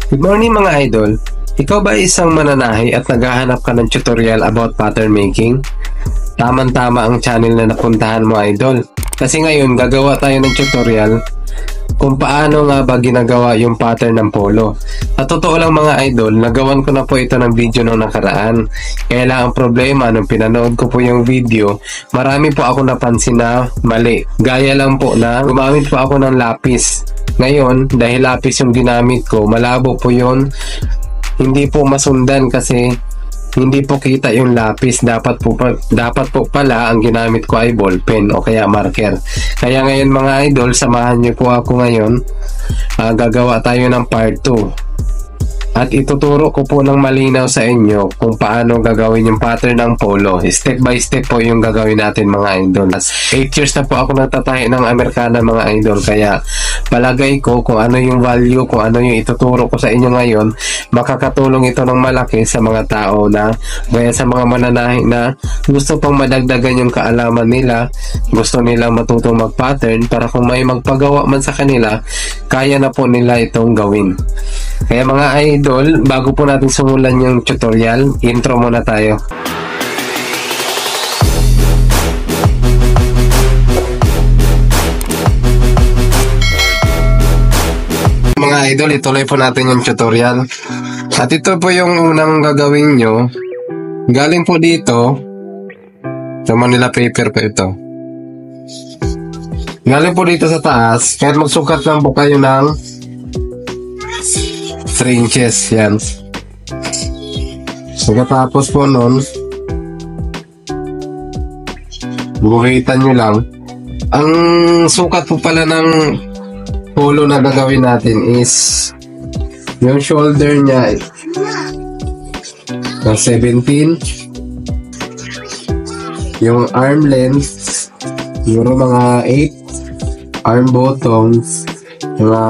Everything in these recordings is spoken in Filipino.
Good morning mga idol. Ikaw ba isang mananahi at naghahanap ka ng tutorial about pattern making? Tama ang channel na napuntahan mo, idol. Kasi ngayon gagawa tayo ng tutorial kung paano nga ba ginagawa yung pattern ng polo. At totoo lang mga idol, nagawan ko na po ito ng video nung nakaraan. Kaya lang ang problema, nung pinanood ko po yung video, marami po ako napansin na mali. Gaya lang po na gumamit po ako ng lapis. Ngayon, dahil lapis yung ginamit ko, malabo po yun. Hindi po masundan kasi hindi po kita yung lapis. Dapat po pala ang ginamit ko ay ballpen o kaya marker. Kaya ngayon mga idol, samahan niyo po ako ngayon. Gagawa tayo ng part 2. At ituturo ko po ng malinaw sa inyo kung paano gagawin yung pattern ng polo. Step by step po yung gagawin natin mga idol. 8 years na po ako nagtatahi ng Amerikana mga idol. Kaya palagay ko kung ano yung value, kung ano yung ituturo ko sa inyo ngayon, makakatulong ito ng malaki sa mga tao na gaya sa mga mananahi na gusto pang madagdagan yung kaalaman nila, gusto nilang matutong mag-pattern para kung may magpagawa man sa kanila, kaya na po nila itong gawin. Kaya mga idol, bago po natin simulan yung tutorial, intro muna tayo. Mga idol, ituloy po natin yung tutorial. At ito po yung unang gagawin nyo. Galing po dito, sa Manila paper po ito. Galing po dito sa taas, kahit magsukat lang po kayo ng 3 inches, yan. Pagkatapos po nun, bukitan nyo lang. Ang sukat po pala ng polo na gagawin natin is yung shoulder nya na 17, yung arm length siguro mga 8, arm bottoms mga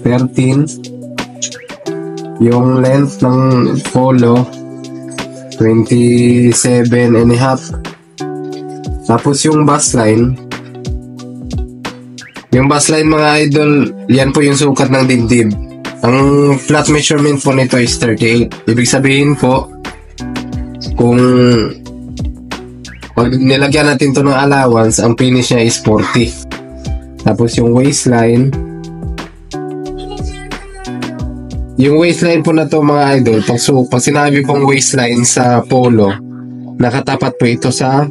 13, yung length ng polo 27.5. Tapos yung bust line, mga idol, yan po yung sukat ng dibdib. Ang flat measurement po nito is 38. Ibig sabihin po, kung pag nilagyan natin to ng allowance, ang finish niya is 40. Tapos yung waistline, po na to mga idol, pag sinabi pong waistline sa polo, nakatapat po ito sa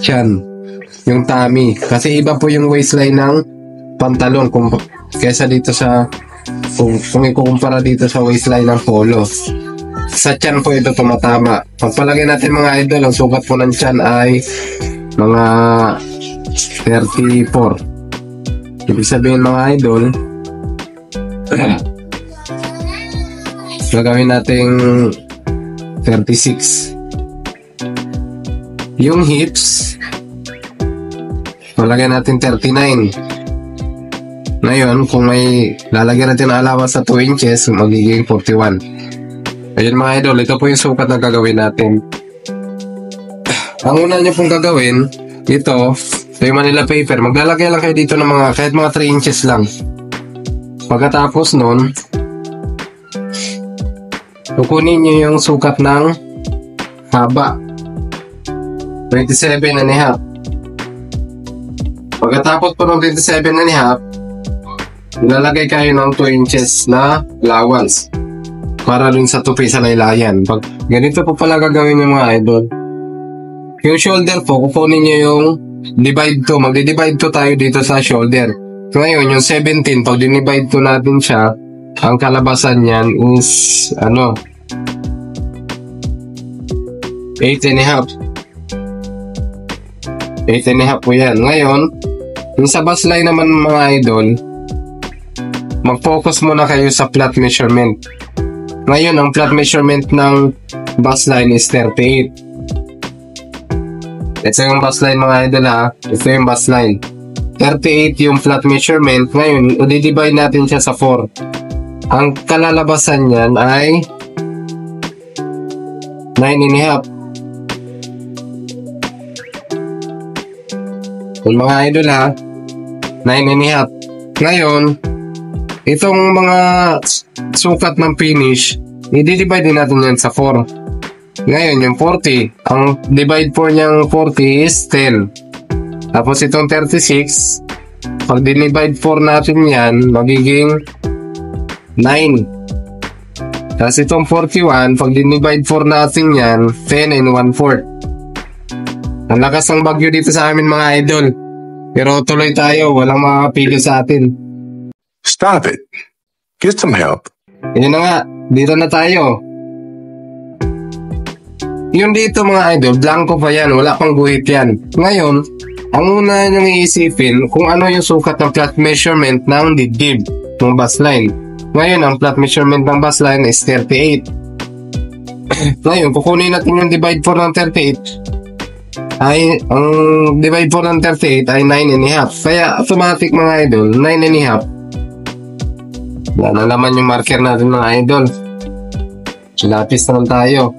tiyan, yung tummy. Kasi iba po yung waistline ng pantalon kaysa dito sa kung ikukumpara dito sa waistline ng polo. Sa tiyan po ito tumatama. Pagpalagay natin mga idol, ang sukat po ng tiyan ay mga 34. Ibig sabihin mga idol, gagawin nating 36. Yung hips, palagay natin 39. Ngayon, kung may lalagyan natin ng allowance sa 2 inches, magiging 41. Ayun mga idol, ito po yung sukat na gagawin natin. Ang una nyo pong gagawin, ito yung Manila paper. Maglalagay lang kayo dito ng kahit mga 3 inches lang. Pagkatapos nun, kukunin nyo yung sukat ng haba 27.5. Pagkatapos po ng 27.5, ilalagay kayo ng 2 inches na allowance para dun sa tupi sa laylayan. Pag ganito po pala gagawin yung mga idol, yung shoulder po, kukunin nyo yung divide to. Magdi-divide to tayo dito sa shoulder. Ngayon, yung 17, pag dinivide to natin siya, ang kalabasan niyan is 8.5 po yan. Ngayon, yung sa bust line naman mga idol, mag-focus muna kayo sa flat measurement. Ngayon, ang flat measurement ng bust line is 38. Ito yung bust line mga idol ha. Ito yung bust line. 38 yung flat measurement. Ngayon, i-divide natin siya sa 4. Ang kalalabasan niyan ay 9.5. Yung mga idol ha, 9.5. Ngayon, Itong mga sukat ng finish, i-divide din natin yan sa 4. Ngayon, yung 40, ang divide 4 niyang 40 is 10. Tapos itong 36, pag dinivide 4 natin yan, magiging 9. Tapos itong 41, pag dinivide 4 natin yan, 10 and 1/4. Ang lakas ng bagyo dito sa amin mga idol. Pero tuloy tayo, walang makakapigil sa atin. Stop it. Get some help. Yun na nga, dito na tayo. Yung dito mga idol, blanco pa yan, wala pang guhit yan. Ngayon, ang una nyo iisipin kung ano yung sukat ng plot measurement ng dibdib ng bus line. Ngayon, ang plot measurement ng bus line is 38. Ngayon, kukunin natin yung divide 4 ng 38. Ang divide 4 ng 38 ay 9.5. Kaya automatic mga idol, 9.5. Wala na naman yung marker natin mga idol. Lapis na lang tayo.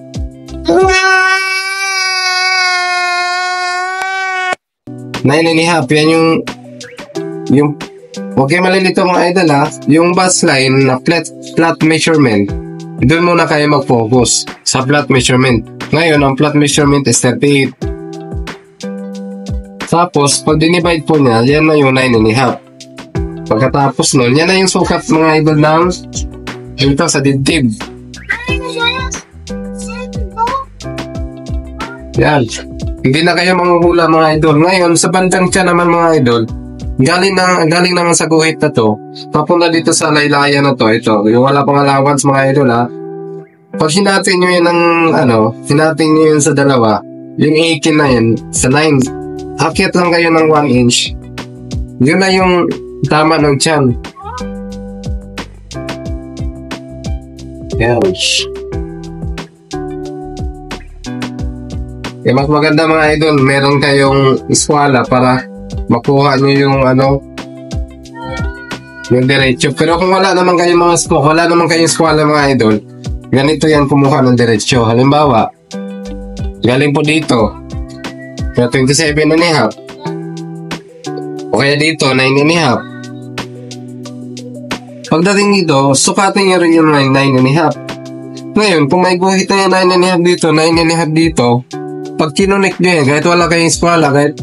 9.5, yan yung huwag kayo malilito mga idol ha. Yung bus line na flat measurement, doon muna kayo mag-focus sa flat measurement. Ngayon, ang flat measurement is 38. Tapos, pag dinivide po niya, yan na yung 9.5. Pagkatapos nun, yan na yung sukat mga idol ng dito sa dibdib. Yan. Hindi na kayo manguhula mga idol. Ngayon, sa bandang tiyan naman mga idol, galing naman sa guhit na to, papunta dito sa laylayan na to, ito, yung wala pang allowance mga idol ha. Pag hinatin nyo yun ng, hinatin nyo yun sa dalawa, yung 18 na yun, sa 9, akyat lang kayo ng 1 inch. Yun na yung tama ng tiyan. Yan. Eh, mas maganda mga idol, meron kayong eskwala para makuha nyo yung yung diretso. Pero kung wala naman kayong eskwala mga idol, ganito yan kumuha ng diretso. Halimbawa, galing po dito, kaya 27.5. O kaya dito, 9.5. Pagdating dito, sukatin nyo rin yung 9.5. Ngayon, kung may guhit na yung 9.5 dito, 9.5 dito, pag kinunik nyo yan, kahit wala kayong eskwala, kahit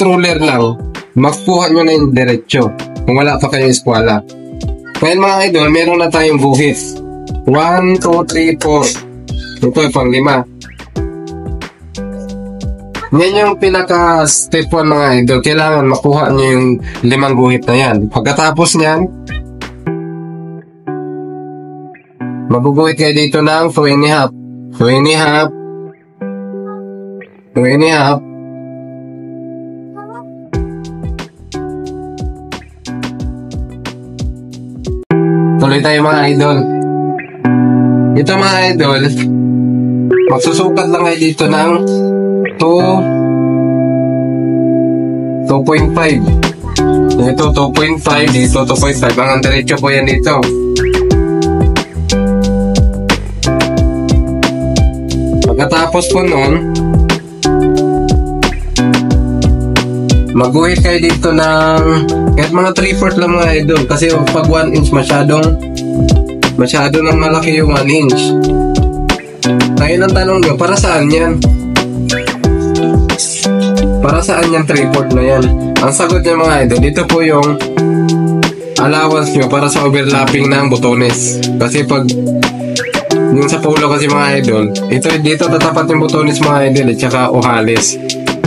ruler lang, makukuha nyo na yung diretsyo kung wala pa kayong eskwala. Ngayon mga idol, meron na tayong guhit. 1, 2, 3, 4. Ito ay pang 5. Yan yung pinaka step 1 mga idol. Kailangan makuha nyo yung 5 guhit na yan. Pagkatapos nyan, maguguhit kayo dito ng 2.5. 2.5. Tuloy tayo mga idol. Ito mga idol, magsusukat lang kayo dito ng 2.5. Dito 2.5, dito 2.5. Ang diretso po yan dito. Pagkatapos po nun, maguhit kayo dito ng kahit mga 3/4 lang mga idol. Kasi pag 1 inch masyado nang malaki yung 1 inch. Ngayon ang tanong nyo, para saan yan? Para saan yan 3/4 na yan? Ang sagot niya mga idol, dito po yung allowance nyo para sa overlapping ng botones. Kasi pag yung sa polo kasi mga idol, dito tatapat yung botones mga idol at saka ohalis.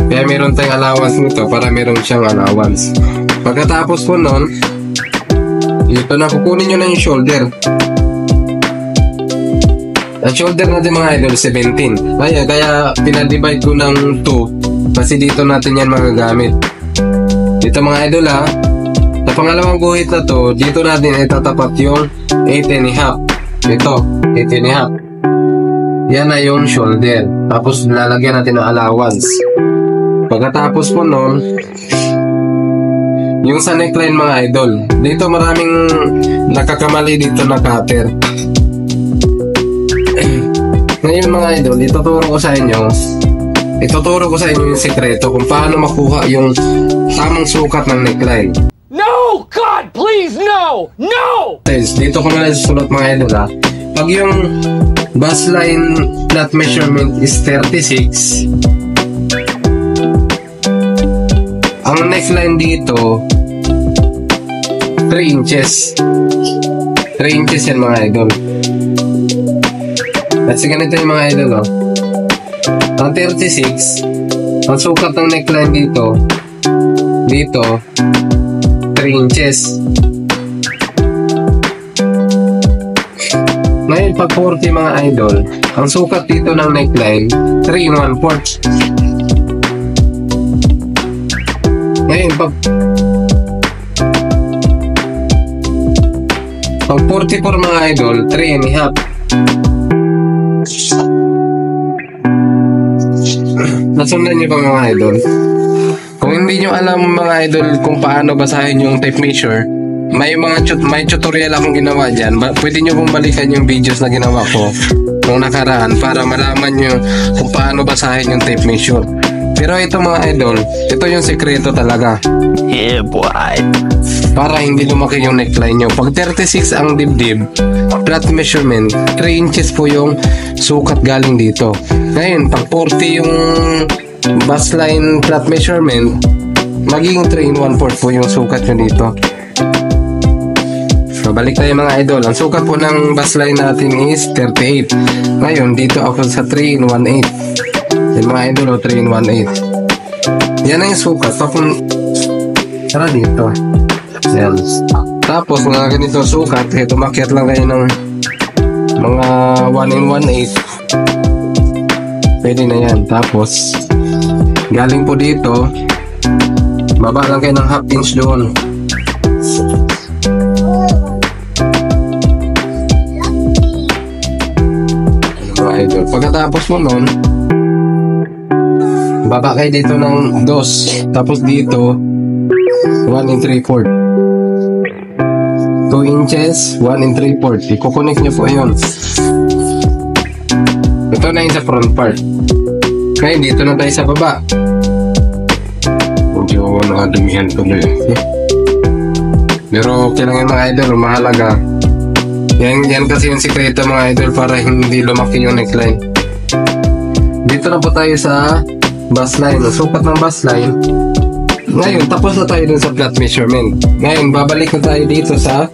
Kaya meron tayong allowance nito para meron siyang allowance. Pagkatapos po nun, dito na kukunin nyo na yung shoulder. Ang shoulder natin mga idol 17. Kaya pinadivide ko ng 2 kasi dito natin yan magagamit. Dito mga idol ha, sa pangalawang guhit na to, dito natin itatapat yung 8.5. Ito, 8.5. Yan na yung shoulder. Tapos lalagyan natin ng allowance. Pagkatapos po nun, yung sa neckline mga idol, dito maraming nakakamali dito na cutter. Ngayon mga idol, ituturo ko sa inyo yung sekreto kung paano makuha yung tamang sukat ng neckline. No! God please, no! No! Dito ko na lang susunod mga idol ha. Pag yung bus line plot measurement is 36, ang neckline dito 3 inches. 3 inches yan mga idol. Kasi ganito yung mga idol oh. Ang 36, ang sukat ng neckline dito 3 inches. Ngayon pag 40 mga idol, ang sukat dito ng neckline 3 1/4. Ngayon pag 44 mga idol, 3 1/2. Nasundan niyo ba mga idol? Kung hindi nyo alam mga idol kung paano basahin yung tape measure, may tutorial akong ginawa dyan. Pwede nyo pong balikan yung videos na ginawa ko nung nakaraan para malaman nyo kung paano basahin yung tape measure. Pero ito mga idol, ito yung sekreto talaga. Yeah, boy. Para hindi lumaki yung neckline nyo. Pag 36 ang dibdib, plot measurement, 3 inches po yung sukat galing dito. Ngayon, pag 40 yung bus line plot measurement, magiging 3 1/4 po yung sukat nyo dito. So, balik tayo mga idol. Ang sukat po ng bus line natin is 38. Ngayon, dito ako sa 3 1/8. Yung mga idol, 3 1/8. Yan na yung sukat. Tara dito. Yan. Tapos, mga ganito sukat, tumakyat lang kayo ng mga 1 1/8. Pwede na yan. Tapos, galing po dito, baba lang kayo ng 1/2 inch doon. Mga idol. Pagkatapos mo nun, baba kayo dito ng 2. Tapos dito, 1 3/4. 2 inches, 1 3/4. I-connect nyo po yun. Ito na yung sa front part. Ngayon, dito na tayo sa baba. Medyo nakadumihan ko na yun. Pero okay lang yung mga idol, mahalaga. Yan kasi yung sikreto mga idol para hindi lumaki yung neckline. Dito na po tayo sa bus line. Sukat ng bus line. Ngayon, tapos na tayo dun sa plot measurement. Ngayon, babalik na tayo dito sa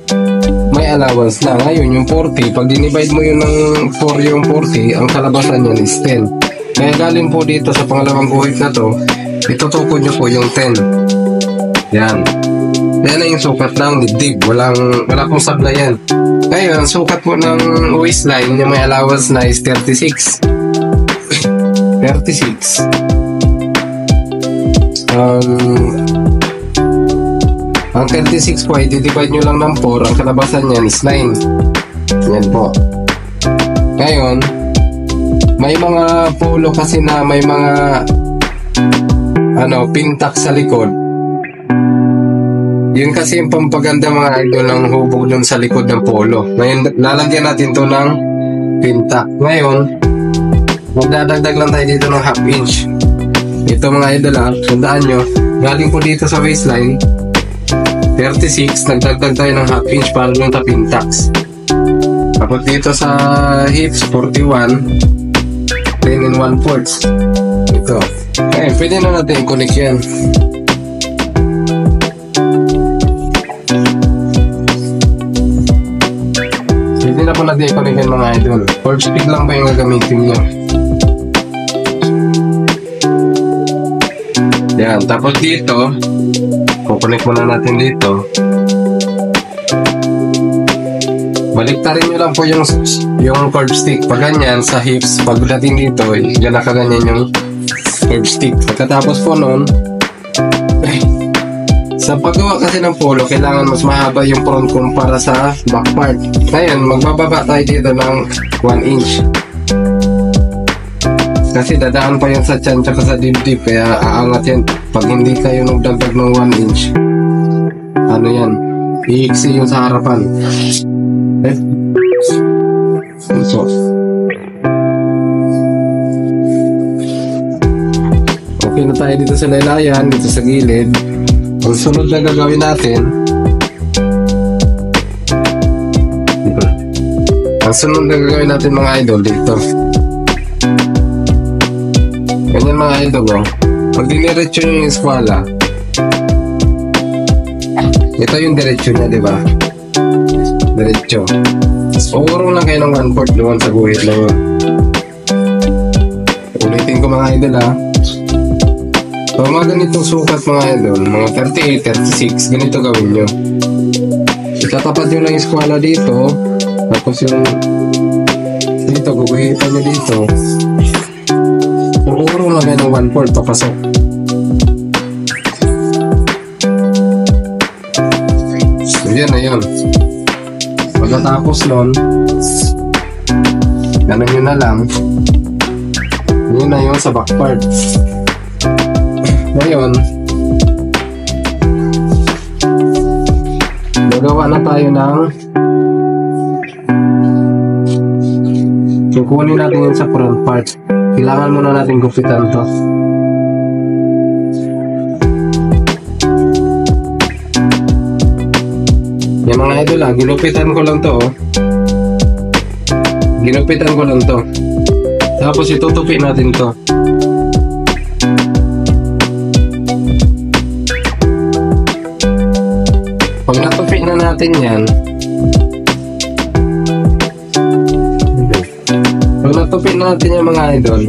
may allowance na. Ngayon, yung 40, pag dinivide mo yun ng 4 yung 40, ang kalabasan yan is 10. Kaya galing po dito sa pangalawang guhit na to, itutukod nyo po yung 10. Yan. Yan na yung sukat ng dibdib. Wala pong sabla yan. Ngayon, ang sukat po ng waistline, yung may allowance na is 36. 36. Ang 36 po ay i-divide nyo lang ng 4. Ang kalabasan niyan is 9. Yan po. Ngayon, may mga polo kasi na may mga pintak sa likod. Yun kasi yung pampaganda mga idol ng hubog dun sa likod ng polo. Ngayon, lalagyan natin to ng pintak. Ngayon, magdadagdag lang tayo dito ng 1/2 inch. Ito mga idol tandaan nyo, galing po dito sa waistline 36, nagdagdag tayo ng 1/2 inch para dun sa pintaks. Tapos dito sa hips 41, 10 1/4. Ito. Pwede na natin i-connect yan. Pwede na po natin i-connect yan mga idol. 4 speed lang ba yung gagamitin nyo? Yan, tapos dito, kukunik muna natin dito. Baliktarin nyo lang po yung curve stick. Pag ganyan, sa hips, pagdating dito, yan nakaganyan yung curve stick. Pagkatapos po nun, sa paggawa kasi ng polo, kailangan mas mahaba yung front kumpara sa back part. Ngayon, magbababa tayo dito ng 1 inch. Kasi dadaan pa yan sa tiyan tsaka sa dibdib, kaya aangat yan. Pag hindi kayo nagdagdag ng 1 inch, yan, iiksi yung sa harapan. So, okay na tayo dito sa laylayan, dito sa gilid. Ang sunod na gagawin natin, Ang sunod na gagawin natin mga idol dito. Ganyan mga idol, oh. Pag diniretso nyo yung eskwela, ito yung diretsyo niya, di ba? Diretso. Uurong lang kayo ng 1/4 doon sa guhit lang yun. Ulitin ko mga idol, ha. So, mga ganitong sukat mga idol, mga 38, 36, ganito gawin nyo. Itatapat nyo lang yung eskwela dito, tapos yung dito, guguhitan nyo dito. Uurong lang kayo ng 1/4 papasok. Yan na yun. Pagkatapos nun, ganun nyo na lang. Yun na yun sa back part. Ngayon, gagawa na tayo ng kukunin natin yun sa front part. Kailangan muna natin gupitan to. Yung mga idol, ginupitan ko lang to, oh. Ginupitan ko lang to. Tapos itutupi natin to. Pag natupi na natin yan, pag natupi na natin yung mga idol,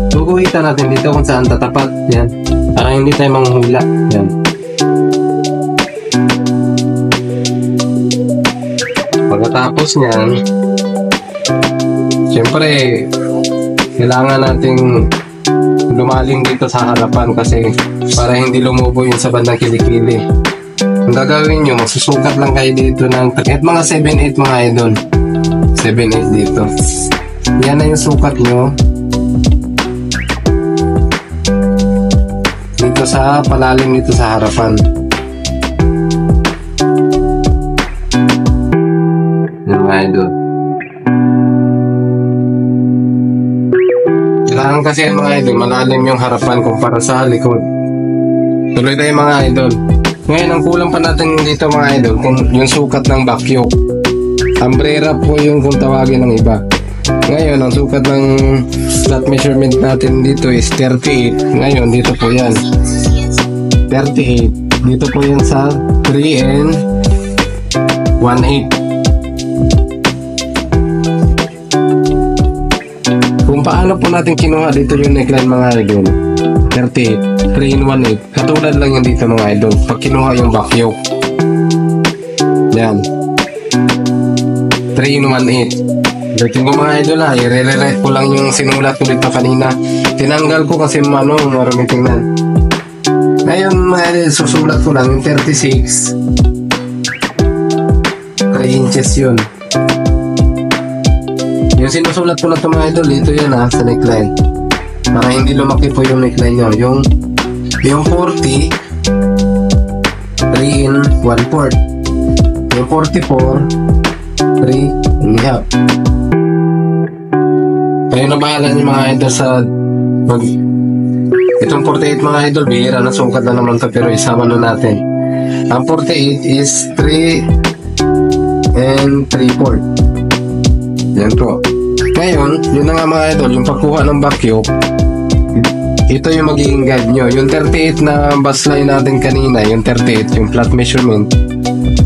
guguhitan natin dito kung saan tatapat. Yan. Para hindi tayo manghula. Yan. Pagkatapos niyan, siyempre, kailangan nating lumalim dito sa harapan kasi para hindi lumubo yun sa bandang kilikili. Ang gagawin nyo, magsusukat lang kayo dito ng mga 7-8 mga idol. 7-8 dito. Yan na yung sukat nyo. Dito sa palalim dito sa harapan. Mga idol. Kailangan kasi mga idol, malalim yung harapan kumpara sa likod. Tuloy tayo mga idol. Ngayon, ang kulang pa natin dito mga idol, kung yung sukat ng backyoke. Umbrella po yung kung tawagin ng iba. Ngayon, ang sukat ng flat measurement natin dito is 38. Ngayon, dito po yan. 38. Dito po yan sa 3 and 1/8. Kung paano po natin kinuha dito yung neckline mga idol, 38, 3 in 1/8. Katulad lang yan dito mga idol. Pag kinuha yung back yoke, yan, 3 in 1/8. Dating ko mga idol ha, i-re-write ko lang yung sinulat ko dito kanina. Tinanggal ko kasi marami tingnan. Ngayon mga idol, susulat ko lang yung 36, 3 inches yun. Yung sinusulat ko lang ito mga idol, dito yan ha, sa neckline. Para hindi lumaki po yung neckline nyo. Yung 40, 3 in 1/4. Yung 44, 3 and a half. Kayo na bahala nyo mga idol sa itong 48 mga idol, bihira na sukat na naman to, pero isama na natin. Ang 48 is 3 and 3/4. Yan po. Ngayon, yun na nga mga idol, yung pagkuha ng backyoke, ito yung magiging guide nyo. Yung 38 na baseline natin kanina, yung 38, yung flat measurement,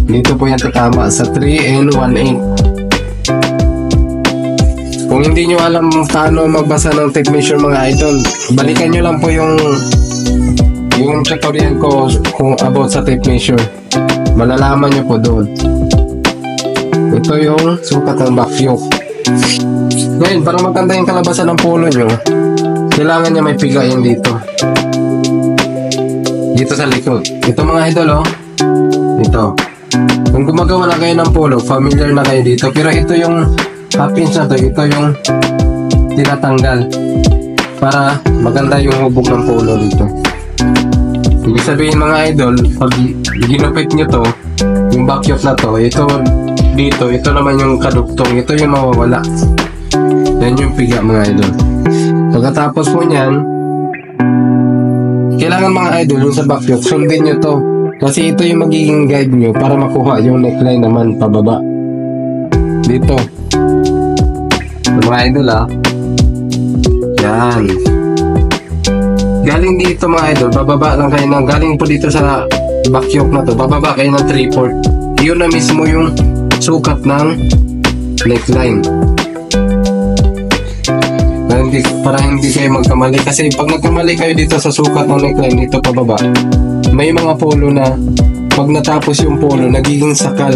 dito po yan tatama sa 3 and 1/8. Kung hindi nyo alam paano magbasa ng tape measure mga idol, balikan nyo lang po yung tutorial ko kung about sa tape measure. Malalaman nyo po doon. Ito yung sukat ng backyoke. Ngayon, para maganda yung kalabasan ng polo nyo, kailangan niya may pigain dito. Dito sa likod. Ito mga idol, oh. Ito. Kung gumagawa na kayo ng polo, familiar na kayo dito. Pero ito yung half inch na to, ito yung tinatanggal para maganda yung hubog ng polo dito. Ibig sabihin mga idol, pag ginupit nyo to, yung backyoke na to, ito dito, ito naman yung kadugtong, ito yung mawawala. Yan yung piga mga idol. Pagkatapos po nyan, kailangan mga idol yung sa backyoke, sundin nyo to. Kasi ito yung magiging guide nyo para makuha yung neckline naman pababa. Dito. Mga idol yan. Galing dito mga idol, bababa lang kayo ng, galing po dito sa back yoke na to, bababa kayo ng 3/4. Yun na mismo yung sukat ng neckline. Para hindi kayo magkamali, kasi pag nagkamali kayo dito sa sukat ng neckline dito pababa, may mga polo na pag natapos yung polo nagiging sakal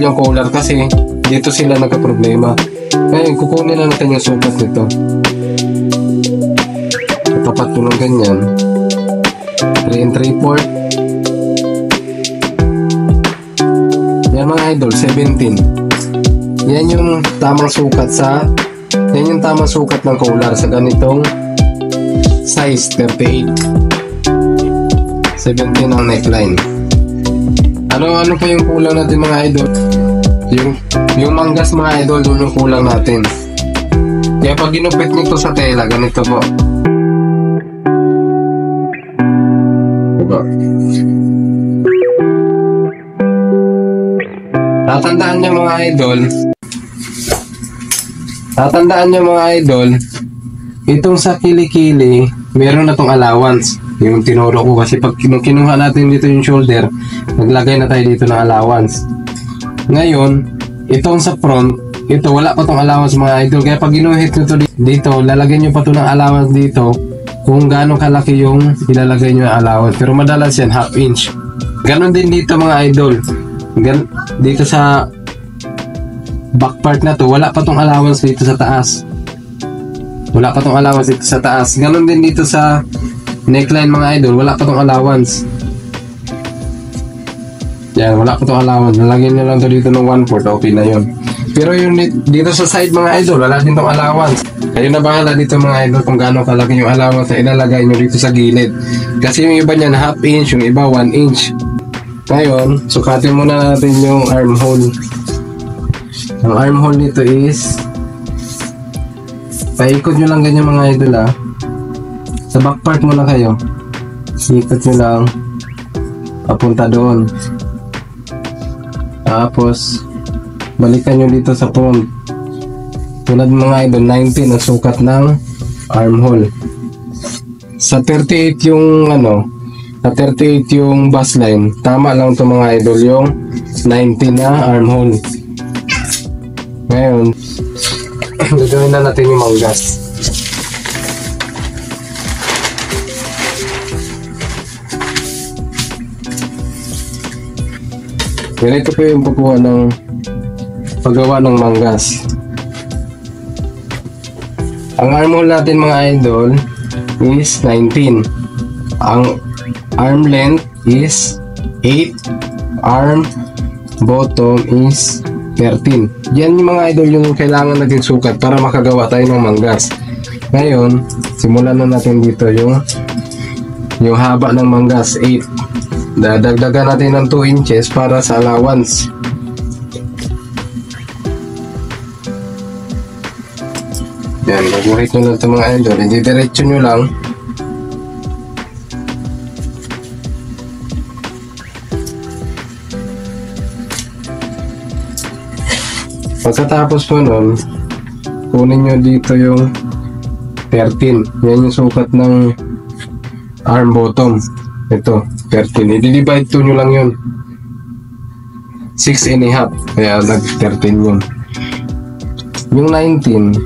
yung collar kasi dito sila nagka-problema. Ngayon kukunin na natin yung sukat nito, tapat ko ng ganyan 3 3/4. Yan mga idol, 17. Yan yung tamang sukat ng collar sa ganitong size 38. 17 ang neckline. Ano pa yung kulang natin mga idol? Yung manggas mga idol, yun yung kulang natin. Kaya pag ginupit nito sa tela, ganito po. Diba? Tatandaan nyo mga idol, itong sa kilikili, meron na tong allowance. Yung tinuro ko kasi pag kinuha natin dito yung shoulder, naglagay na tayo dito ng allowance. Ngayon, itong sa front, ito wala pa tong allowance mga idol. Kaya pag ginuhit nyo to dito, lalagyan nyo pa to ng allowance dito kung gaano kalaki yung ilalagay nyo ng allowance. Pero madalas yan, 1/2 inch. Ganon din dito mga idol. Dito sa back part na to, wala pa tong allowance dito sa taas. Ganon din dito sa neckline mga idol, wala pa tong allowance. Yan, wala pa tong allowance. Nalagyan nyo lang to dito ng 1/4, okay na yun. Pero yung dito sa side mga idol, wala din tong allowance. Kayo na bahala dito mga idol kung gaano kalaki yung allowance na ilalagay nyo dito sa gilid. Kasi yung iba niyan 1/2 inch, yung iba 1 inch. Ngayon, sukatin muna natin yung armhole. Ang armhole nito is, paikot nyo lang ganyan mga idol sa back part muna kayo, ikot nyo lang papunta doon, tapos balikan nyo dito sa front. Tulad mga idol, 19 ang sukat ng armhole. Sa 38 yung bust line, tama lang to mga idol, yung 19 na armhole. Ngayon gagawin na natin yung manggas. Ganito po yung paggawa ng manggas. Ang armhole natin mga idol is 19. Ang arm length is 8. Arm bottom is 13. Yan yung mga idol yung kailangan natin sukat para makagawa tayo ng manggas. Ngayon, simulan na natin dito yung haba ng manggas, 8. Dadagdagan natin ng 2 inches para sa allowance. Yan, guguhit nyo lang ito mga idol. Didiretso nyo lang. Pagkatapos po nun, kunin nyo dito yung 13. Yan yung sukat ng arm bottom. Ito, 13. I-divide 2 nyo lang yun. 6.5. Kaya nag-13 yun. Yung 19,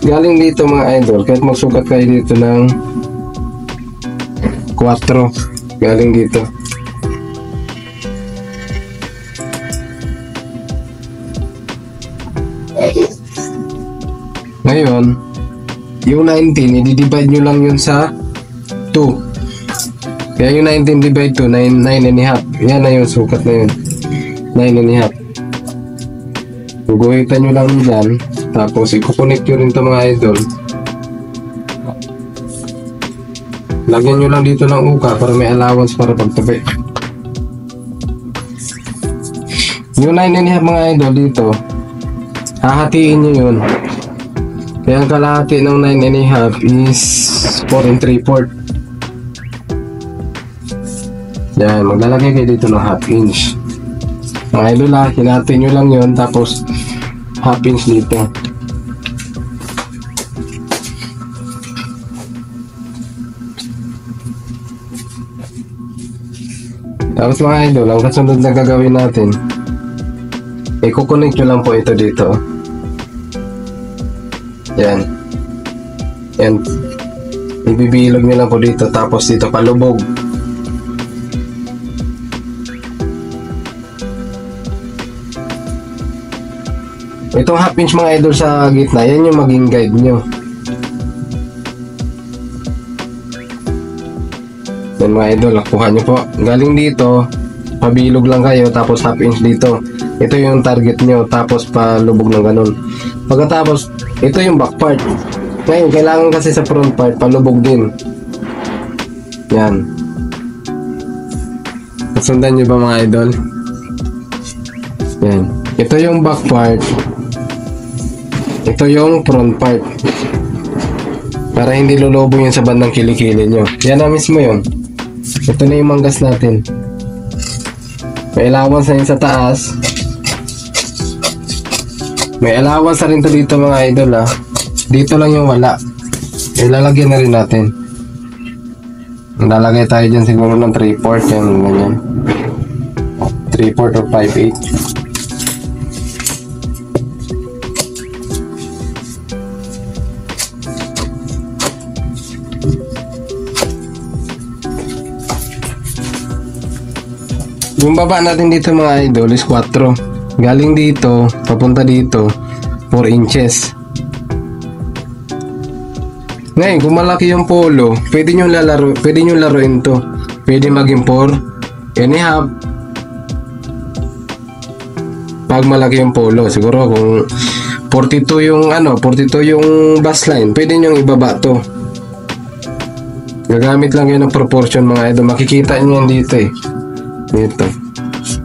galing dito mga idol. Kahit magsukat kayo dito ng 4. Galing dito. Ngayon, yung 19, i-divide nyo lang yun sa 2. Kaya yung 19 divide 2, 9.5. Yan na yung sukat na yun. 9.5. Guguhitan nyo lang dyan. Tapos, i-connect nyo rin ito mga idol. Lagyan nyo lang dito ng uka para may allowance para pagtabi. Yung 9.5 mga idol dito, hahatiin nyo yun. Kaya ang kalahati ng 9.5 is 4 3/4. Yan, maglalagay kayo dito ng half inch. Mga idol ha, hinati nyo lang yun, tapos half inch dito. Tapos mga idol, ang kasunod na gagawin natin, i-connect nyo lang po ito dito. Yan. Yan. Ibibilog nyo lang po dito, tapos dito palubog. Itong half inch mga idol sa gitna, yan yung maging guide nyo. Yan mga idol, nakuha nyo po. Galing dito, pabilog lang kayo, tapos half inch dito. Ito yung target nyo, tapos palubog ng ganun. Pagkatapos, ito yung back part. Ngayon, kailangan kasi sa front part, palubog din. Yan. Sundan nyo ba mga idol? Yan. Ito yung back part. Ito yung front part. Para hindi lulubo yun sa bandang kilikili nyo. Yan na mismo yun. Ito na yung manggas natin. May allowance na yun sa taas. May allowance na rin to dito mga idol ha. Dito lang yung wala. Ilalagyan na rin natin. Lalagay tayo dyan siguro ng 3/4. Yan, ganyan. 3/4 or 5/8. Yung baba natin dito mga idol is 4. Galing dito, papunta dito, 4 inches. Ngayon, kung malaki yung polo, pwede nyo laruin to. Pwede maging 4.5. Pag malaki yung polo, siguro kung 42 yung baseline, pwede nyo ibaba to. Gagamit lang kayo ng proportion mga idol. Makikita nyo yan dito eh. Dito.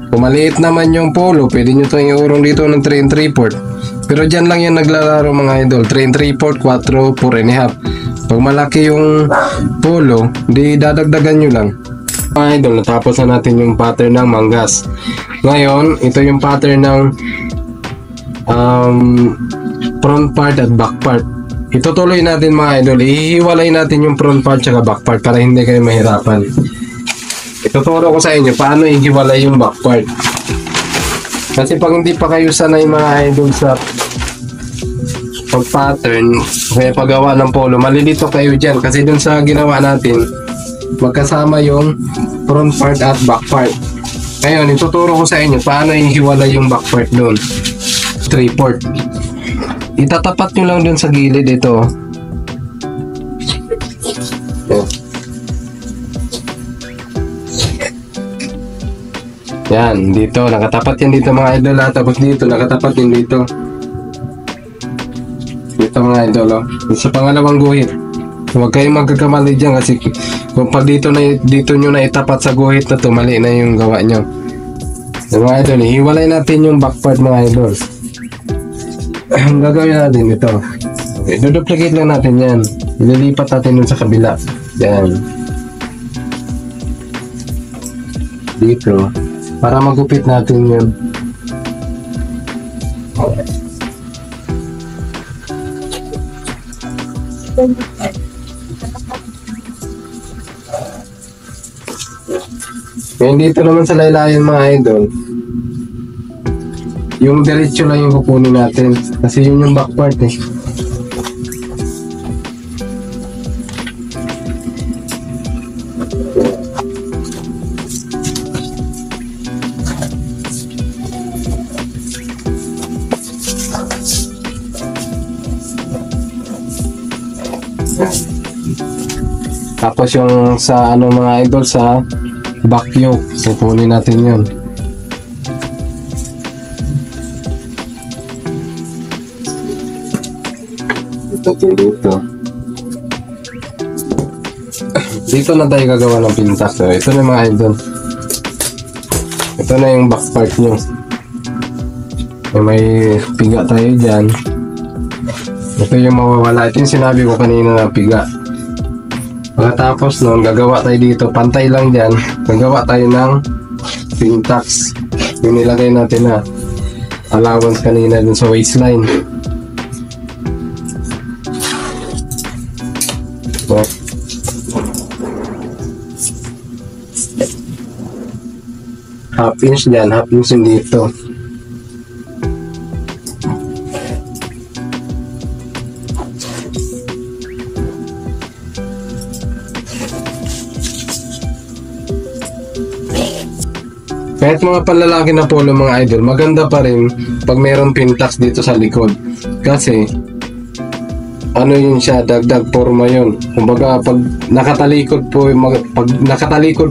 Kung maliit naman yung polo, pwede nyo itong iurong dito ng 3 3/4. Pero dyan lang yung naglalaro mga idol. 3 3/4, 4, 4.5. Pag malaki yung polo, di dadagdagan nyo lang. Mga idol, natapos na natin yung pattern ng manggas. Ngayon, ito yung pattern ng front part at back part. Itutuloy natin mga idol. Ihiwalay natin yung front part at back part para hindi kayo mahirapan. Ituturo ko sa inyo paano ihiwalay yung back part. Kasi pag hindi pa kayo sanay mga idol sa pag-pattern, kaya paggawa ng polo, malilito kayo dyan. Kasi dun sa ginawa natin, magkasama yung front part at back part. Ngayon, ituturo ko sa inyo paano ihiwalay yung back part dun. 3/4. Itatapat nyo lang dun sa gilid ito. Yan, dito, nakatapat yan dito mga idol ha. Tapos dito, nakatapat din dito. Dito mga idol oh. Sa pangalawang guhit. Huwag kayong magkakamali dyan kasi kung pag dito nyo na itapat sa guhit na to, mali na yung gawa nyo. Yan mga idol, hiwalay natin yung back part mga idol. Ang gagawin natin ito. Okay, duduplicate lang natin yan. Ililipat natin dun sa kabila. Yan. Dito. Para magupit natin yun. Ngayon dito naman sa laylayan mga idol, yung diretso lang yung kukunin natin. Kasi yun yung back part eh. Tapos yung sa mga idol sa back yoke, kukunin natin yun. Dito. Dito na tayo gagawa ng pintas. So, ito na mga idol. Ito na yung back part nyo. May piga tayo dyan. Ito yung mawawala. Ito yung sinabi ko kanina na piga. Pagkatapos nun, gagawa tayo dito, pantay lang dyan, gagawa tayo ng pintax. Yung nilagay natin na allowance kanina dun sa waistline. So, half inch dyan, half inch yung dito. Kahit mga panlalaki na polo mga idol, maganda pa rin pag mayroong pintax dito sa likod. Kasi, ano yun siya, dagdag forma yun. Kumbaga, pag nakatalikod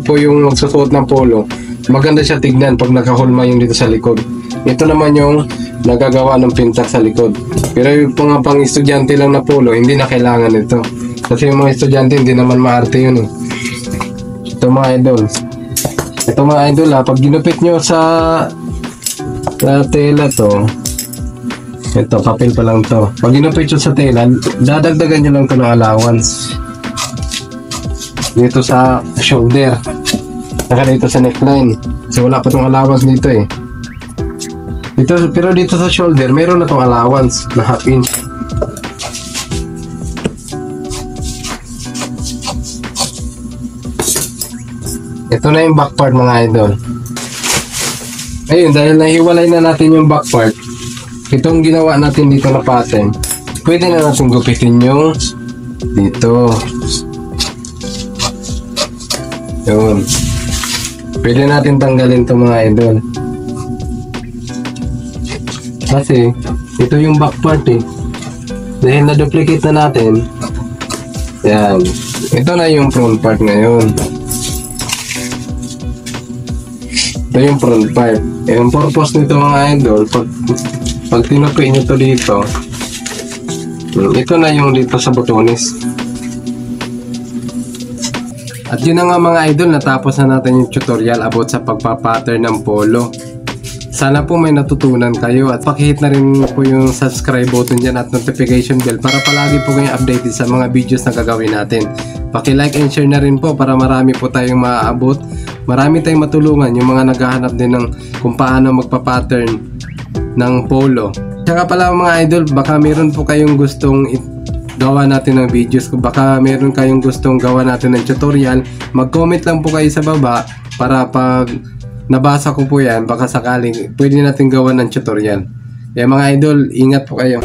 po yung magsusuot ng polo, maganda siya tignan pag nakahulma yung dito sa likod. Ito naman yung nagagawa ng pintax sa likod. Pero yung mga pang estudyante lang na polo, hindi na kailangan ito. Kasi yung mga estudyante, hindi naman maarte yun eh. Ito mga idol. Ito mga idol pag ginupit nyo sa tela to, ito, papel pa lang to. Pag ginupit nyo sa tela, dadagdagan nyo lang ito ng allowance. Dito sa shoulder. Saka dito sa neckline. Kasi wala pa itong allowance dito eh. Pero dito sa shoulder, meron na itong allowance na half inch. Ito na yung back part mga idol. Ayun, dahil nahiwalay na natin yung back part, itong ginawa natin dito na pattern, pwede na natin gupitin yung dito. Yun. Pwede natin tanggalin ito mga idol. Kasi, ito yung back part eh. Dahil na-duplicate na natin, yan. Ito na yung front part ngayon. Ito yung front part. Yung purpose nito mga idol, pag tinupi nyo to dito, ito na yung dito sa botones. At yun na nga mga idol, natapos na natin yung tutorial about sa pagpapattern ng polo. Sana po may natutunan kayo at pakihit na rin po yung subscribe button dyan at notification bell para palagi po kayong updated sa mga videos na gagawin natin. Paki-like and share na rin po para marami po tayong maaabot. Marami tayong matulungan yung mga naghahanap din ng kung paano magpa-pattern ng polo. Tsaka pala mga idol, baka meron po kayong gustong gawa natin ng videos. Kung baka meron kayong gustong gawa natin ng tutorial, mag-comment lang po kayo sa baba para pag nabasa ko po yan, baka sakaling pwede natin gawa ng tutorial. Kaya mga idol, ingat po kayo.